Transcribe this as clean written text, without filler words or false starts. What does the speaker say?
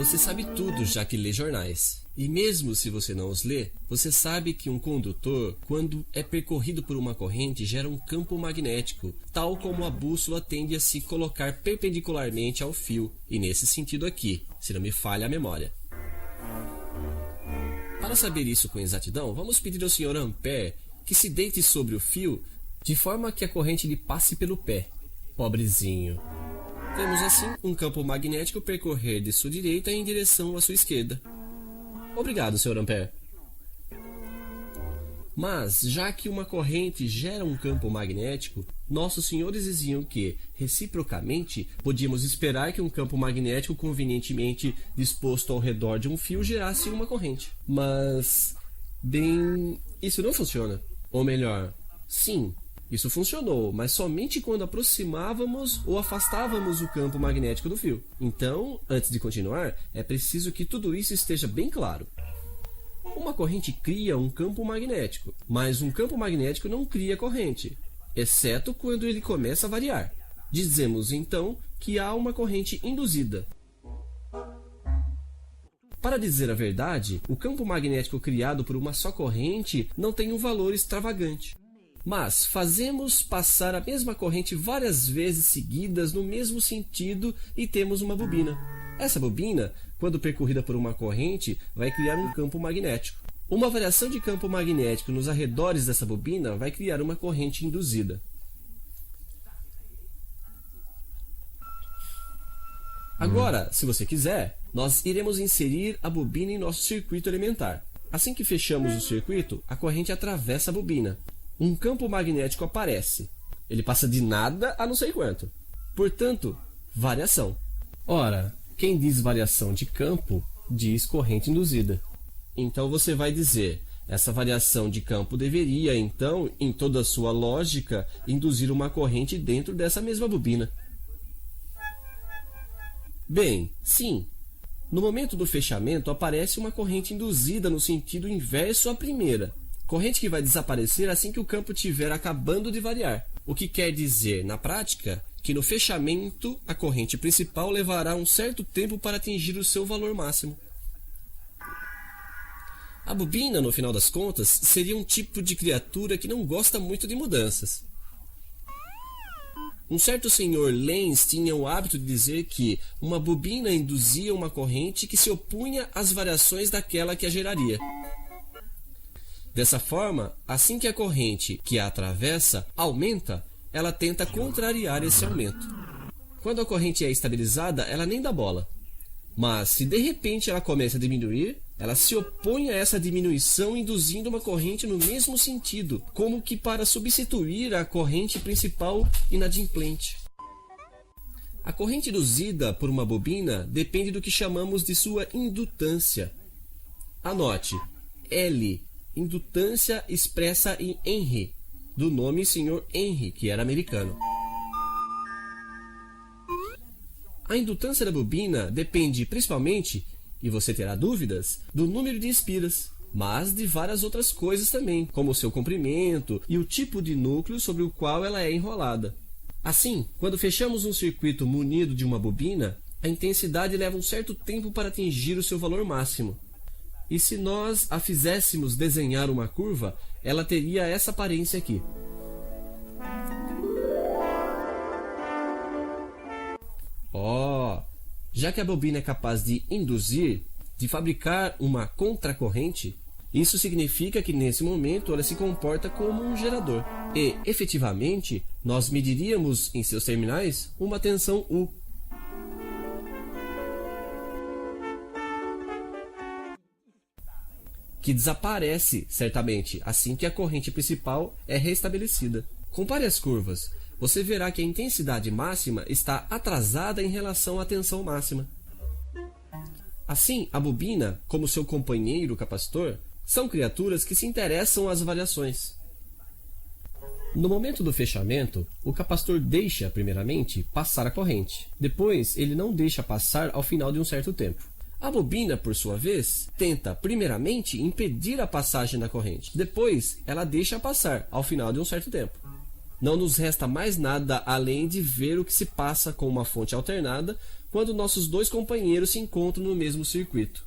Você sabe tudo já que lê jornais. E mesmo se você não os lê, você sabe que um condutor, quando é percorrido por uma corrente, gera um campo magnético, tal como a bússola tende a se colocar perpendicularmente ao fio, e nesse sentido aqui, se não me falha a memória. Para saber isso com exatidão, vamos pedir ao Sr. Ampère que se deite sobre o fio de forma que a corrente lhe passe pelo pé. Pobrezinho. Temos assim um campo magnético percorrer de sua direita em direção à sua esquerda. Obrigado, Sr. Ampère. Mas, já que uma corrente gera um campo magnético, nossos senhores diziam que, reciprocamente, podíamos esperar que um campo magnético convenientemente disposto ao redor de um fio gerasse uma corrente. Mas, bem, isso não funciona. Ou melhor, sim, isso funcionou, mas somente quando aproximávamos ou afastávamos o campo magnético do fio. Então, antes de continuar, é preciso que tudo isso esteja bem claro. Uma corrente cria um campo magnético, mas um campo magnético não cria corrente, exceto quando ele começa a variar. Dizemos então que há uma corrente induzida. Para dizer a verdade, o campo magnético criado por uma só corrente não tem um valor extravagante. Mas fazemos passar a mesma corrente várias vezes seguidas no mesmo sentido e temos uma bobina. Essa bobina, quando percorrida por uma corrente, vai criar um campo magnético. Uma variação de campo magnético nos arredores dessa bobina vai criar uma corrente induzida. Agora, se você quiser, nós iremos inserir a bobina em nosso circuito elementar. Assim que fechamos o circuito, a corrente atravessa a bobina. Um campo magnético aparece. Ele passa de nada a não sei quanto. Portanto, variação. Ora, quem diz variação de campo, diz corrente induzida. Então você vai dizer, essa variação de campo deveria, então, em toda a sua lógica, induzir uma corrente dentro dessa mesma bobina. Bem, sim. No momento do fechamento, aparece uma corrente induzida no sentido inverso à primeira. Corrente que vai desaparecer assim que o campo estiver acabando de variar. O que quer dizer, na prática, que no fechamento a corrente principal levará um certo tempo para atingir o seu valor máximo. A bobina, no final das contas, seria um tipo de criatura que não gosta muito de mudanças. Um certo senhor Lenz tinha o hábito de dizer que uma bobina induzia uma corrente que se opunha às variações daquela que a geraria. Dessa forma, assim que a corrente que a atravessa aumenta, ela tenta contrariar esse aumento. Quando a corrente é estabilizada, ela nem dá bola. Mas, se de repente ela começa a diminuir, ela se opõe a essa diminuição, induzindo uma corrente no mesmo sentido, como que para substituir a corrente principal inadimplente. A corrente induzida por uma bobina depende do que chamamos de sua indutância. Anote, L, indutância expressa em Henry, do nome Sr. Henry, que era americano. A indutância da bobina depende principalmente, e você terá dúvidas, do número de espiras, mas de várias outras coisas também, como o seu comprimento e o tipo de núcleo sobre o qual ela é enrolada. Assim, quando fechamos um circuito munido de uma bobina, a intensidade leva um certo tempo para atingir o seu valor máximo. E se nós a fizéssemos desenhar uma curva, ela teria essa aparência aqui. Já que a bobina é capaz de induzir, de fabricar uma contracorrente, isso significa que nesse momento ela se comporta como um gerador. E, efetivamente, nós mediríamos em seus terminais uma tensão U. Que desaparece, certamente, assim que a corrente principal é restabelecida. Compare as curvas. Você verá que a intensidade máxima está atrasada em relação à tensão máxima. Assim, a bobina, como seu companheiro capacitor, são criaturas que se interessam às variações. No momento do fechamento, o capacitor deixa, primeiramente, passar a corrente. Depois, ele não deixa passar ao final de um certo tempo. A bobina, por sua vez, tenta, primeiramente, impedir a passagem da corrente. Depois, ela deixa passar, ao final de um certo tempo. Não nos resta mais nada além de ver o que se passa com uma fonte alternada quando nossos dois companheiros se encontram no mesmo circuito.